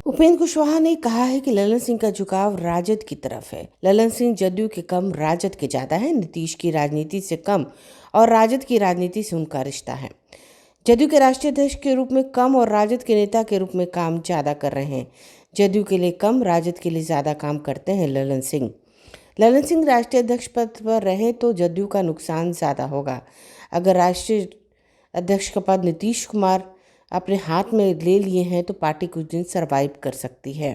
उपेंद्र कुशवाहा ने कहा है कि ललन सिंह का झुकाव राजद की तरफ है। ललन सिंह जदयू के कम राजद के ज्यादा है। नीतीश की राजनीति से कम और राजद की राजनीति से उनका रिश्ता है। जदयू के राष्ट्रीय अध्यक्ष के रूप में कम और राजद के नेता के रूप में काम ज्यादा कर रहे हैं। जदयू के लिए कम, राजद के लिए ज्यादा काम करते हैं ललन सिंह। ललन सिंह राष्ट्रीय अध्यक्ष पद पर रहे तो जदयू का नुकसान ज्यादा होगा। अगर राष्ट्रीय अध्यक्ष का पद नीतीश कुमार अपने हाथ में ले लिए हैं तो पार्टी कुछ दिन सरवाइव कर सकती है।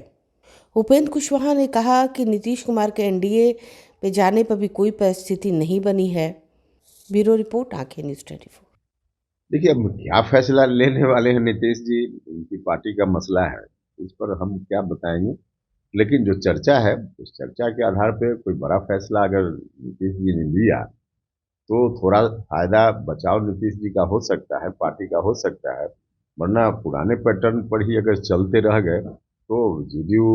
उपेंद्र कुशवाहा ने कहा कि नीतीश कुमार के एनडीए पे जाने पर भी कोई परिस्थिति नहीं बनी है। ब्यूरो रिपोर्ट, आंखें न्यूज़ 24। देखिए, अब क्या फैसला लेने वाले हैं नीतीश जी, उनकी पार्टी का मसला है, इस पर हम क्या बताएंगे। लेकिन जो चर्चा है, उस चर्चा के आधार पे कोई बड़ा फैसला अगर नीतीश जी ने लिया तो थोड़ा फायदा बचाव नीतीश जी का हो सकता है, पार्टी का हो सकता है। वरना पुराने पैटर्न पर ही अगर चलते रह गए तो जेडीयू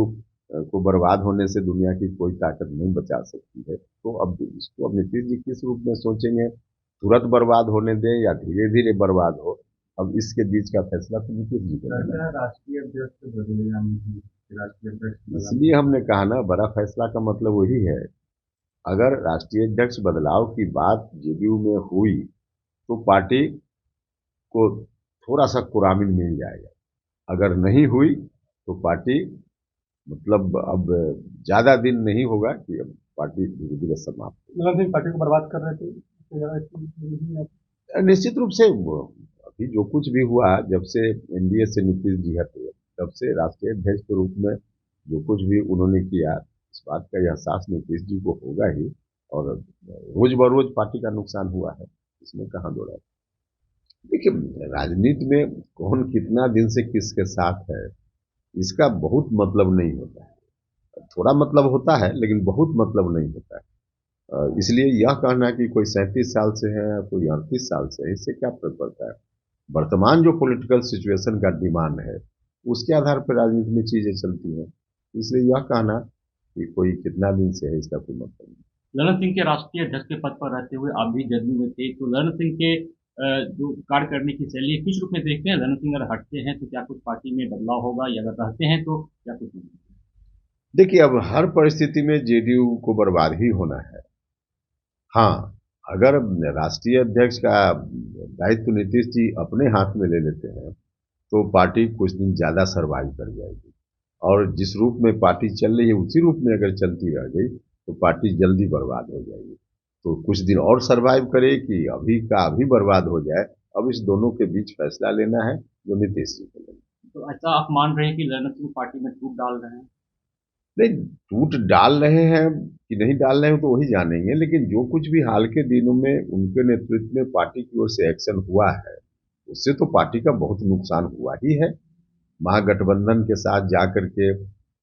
को बर्बाद होने से दुनिया की कोई ताकत नहीं बचा सकती है। तो अब इसको अब नीतीश जी किस रूप में सोचेंगे, तुरंत बर्बाद होने दें या धीरे धीरे बर्बाद हो, अब इसके बीच का फैसला तो नीतीश जी को लेना है। राष्ट्रीय अध्यक्ष बदले जाने की, राष्ट्रीय अध्यक्ष इसलिए हमने कहा ना, बड़ा फैसला का मतलब वही है। अगर राष्ट्रीय अध्यक्ष बदलाव की बात जेडीयू में हुई तो पार्टी को थोड़ा सा कुरामिन मिल जाएगा। अगर नहीं हुई तो पार्टी मतलब अब ज्यादा दिन नहीं होगा कि अब पार्टी धीरे धीरे समाप्त ललन सिंह पार्टी को बर्बाद कर रहे थे। निश्चित रूप से अभी जो कुछ भी हुआ, जब से एनडीए से नीतीश जी हटे, तब से राष्ट्रीय अध्यक्ष के रूप में जो कुछ भी उन्होंने किया, इस बात का एहसास नीतीश जी को होगा ही। और रोज बरोज पार्टी का नुकसान हुआ है, इसमें कहाँ दो राय। देखिए, राजनीति में कौन कितना दिन से किसके साथ है, इसका बहुत मतलब नहीं होता है। थोड़ा मतलब होता है लेकिन बहुत मतलब नहीं होता है। इसलिए यह कहना कि कोई 37 साल से है, कोई 38 साल से है, इससे क्या फर्क पड़ता है। वर्तमान जो पॉलिटिकल सिचुएशन का डिमांड है, उसके आधार पर राजनीति में चीजें चलती हैं। इसलिए यह कहना कि कोई कितना दिन से है, इसका कोई मतलब नहीं। ललन सिंह के राष्ट्रीय अध्यक्ष के पद पर रहते हुए आप भी जदयू में थे, तो ललन सिंह के जो कार्य करने की शैली है, किस रूप में देखते हैं? ललन सिंह अगर हटते हैं तो क्या कुछ पार्टी में बदलाव होगा, या अगर रहते हैं तो क्या कुछ नहीं? देखिए, अब हर परिस्थिति में जेडीयू को बर्बाद ही होना है। हाँ, अगर राष्ट्रीय अध्यक्ष का दायित्व नीतीश जी अपने हाथ में ले लेते हैं तो पार्टी कुछ दिन ज्यादा सरवाइव कर जाएगी। और जिस रूप में पार्टी चल रही है उसी रूप में अगर चलती रह गई तो पार्टी जल्दी बर्बाद हो जाएगी। तो कुछ दिन और सरवाइव करे कि अभी का अभी बर्बाद हो जाए, अब इस दोनों के बीच फैसला लेना है जो नीतीश जी को लेना है। तो ऐसा आप मान रहे हैं कि ललन सिंह पार्टी में टूट डाल रहे हैं? नहीं, टूट डाल रहे हैं कि नहीं डाल रहे हैं तो वही जानेंगे। लेकिन जो कुछ भी हाल के दिनों में उनके नेतृत्व में पार्टी की ओर से एक्शन हुआ है, उससे तो पार्टी का बहुत नुकसान हुआ ही है। महागठबंधन के साथ जाकर के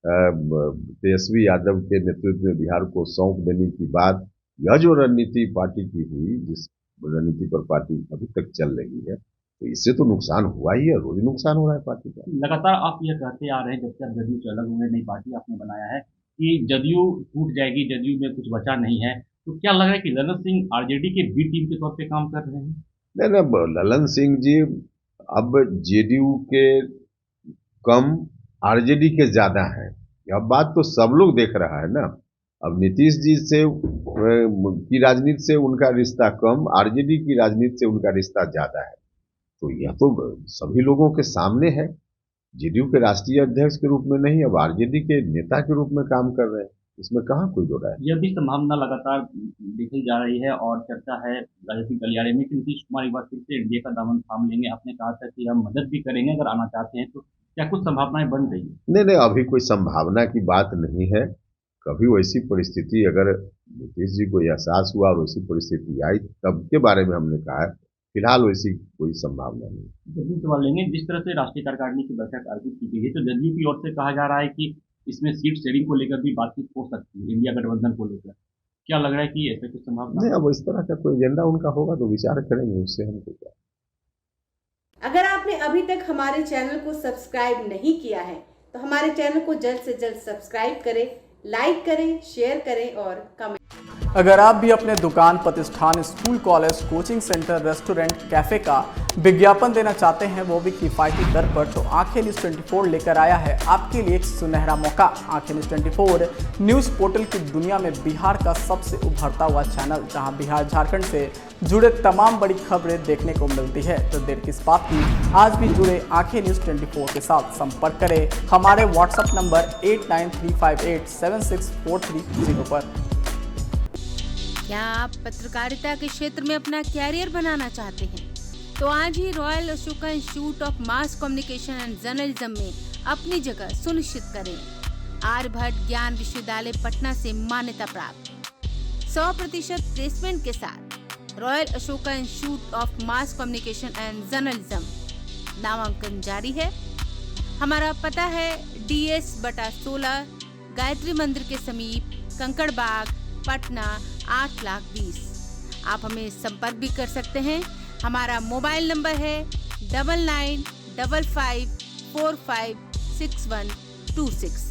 तेजस्वी यादव के नेतृत्व में बिहार को सौंप देने की बात, यह जो रणनीति पार्टी की हुई, जिस रणनीति पर पार्टी अभी तक चल रही है, तो इससे तो नुकसान हुआ ही है, रोज नुकसान हो रहा है पार्टी का। लगातार आप ये कहते आ रहे हैं, जब से आप जदयू से अलग हुए, नई पार्टी आपने बनाया है, कि जदयू टूट जाएगी, जदयू में कुछ बचा नहीं है, तो क्या लग रहा है कि ललन सिंह आरजेडी के बी टीम के तौर पे काम कर रहे हैं? नहीं नहीं, ललन सिंह जी अब जेडीयू के कम, आरजेडी के ज्यादा है। यह बात तो सब लोग देख रहा है ना। अब नीतीश जी से की राजनीति से उनका रिश्ता कम, आरजेडी की राजनीति से उनका रिश्ता ज्यादा है। तो यह तो सभी लोगों के सामने है। जेडीयू के राष्ट्रीय अध्यक्ष के रूप में नहीं, अब आरजेडी के नेता के रूप में काम कर रहे हैं, इसमें कहाँ कोई दो राय है। यह भी संभावना लगातार देखी जा रही है और चर्चा है राजनीतिक गलियारे में कि नीतीश कुमार एक बार फिर से एनडीए का दामन थाम लेंगे। आपने कहा था कि हम मदद भी करेंगे अगर आना चाहते हैं, तो क्या कुछ संभावनाएं बन रही है? नहीं नहीं, अभी कोई संभावना की बात नहीं है। कभी वैसी परिस्थिति अगर नीतीश जी को एहसास हुआ और वैसी परिस्थिति आई तब के बारे में हमने कहा है। फिलहाल वैसी कोई संभावना नहीं। जदयू सवाल लेंगे, जिस तरह से राष्ट्रीय कार्यकारिणी की बैठक आयोजित की गई है, तो जदयू की ओर से कहा जा रहा है कि इसमें सीट शेयरिंग को लेकर भी बातचीत हो सकती है, इंडिया गठबंधन को लेकर। क्या लग रहा है कि ऐसा कुछ संभावना? नहीं, अब इस तरह का कोई एजेंडा उनका होगा तो विचार करेंगे, उससे हमको क्या। अगर आपने अभी तक हमारे चैनल को सब्सक्राइब नहीं किया है तो हमारे चैनल को जल्द से जल्द सब्सक्राइब करें, लाइक करें, शेयर करें और कमेंट अगर आप भी अपने दुकान, प्रतिष्ठान, school, college, coaching centre, restaurant, cafe का विज्ञापन देना चाहते हैं, वो भी किफायती दर पर, तो आंखें न्यूज़ 24 लेकर आया है आपके लिए एक सुनहरा मौका। आंखें न्यूज़ 24 न्यूज़ पोर्टल की दुनिया में बिहार का सबसे उभरता हुआ चैनल, जहां बिहार झारखंड से जुड़े तमाम बड़ी खबरें देखने को मिलती है। तो देर किस बात की, आज भी जुड़े आंखें न्यूज़ 24 के साथ। संपर्क करें हमारे व्हाट्सएप नंबर 8935876430 पर। क्या आप पत्रकारिता के क्षेत्र में अपना कैरियर बनाना चाहते हैं? तो आज ही royal Ashoka institute of mass communication and journalism में अपनी जगह सुनिश्चित करें। आर्यभट्ट ज्ञान विश्वविद्यालय पटना से मान्यता प्राप्त 100% प्लेसमेंट के साथ royal Ashoka institute of mass communication and journalism नामांकन जारी है। हमारा पता है DS/16 गायत्री मंदिर के समीप, कंकड़ बाग, पटना 8,20,000। आप हमें संपर्क भी कर सकते हैं। हमारा मोबाइल नंबर है 9955456126।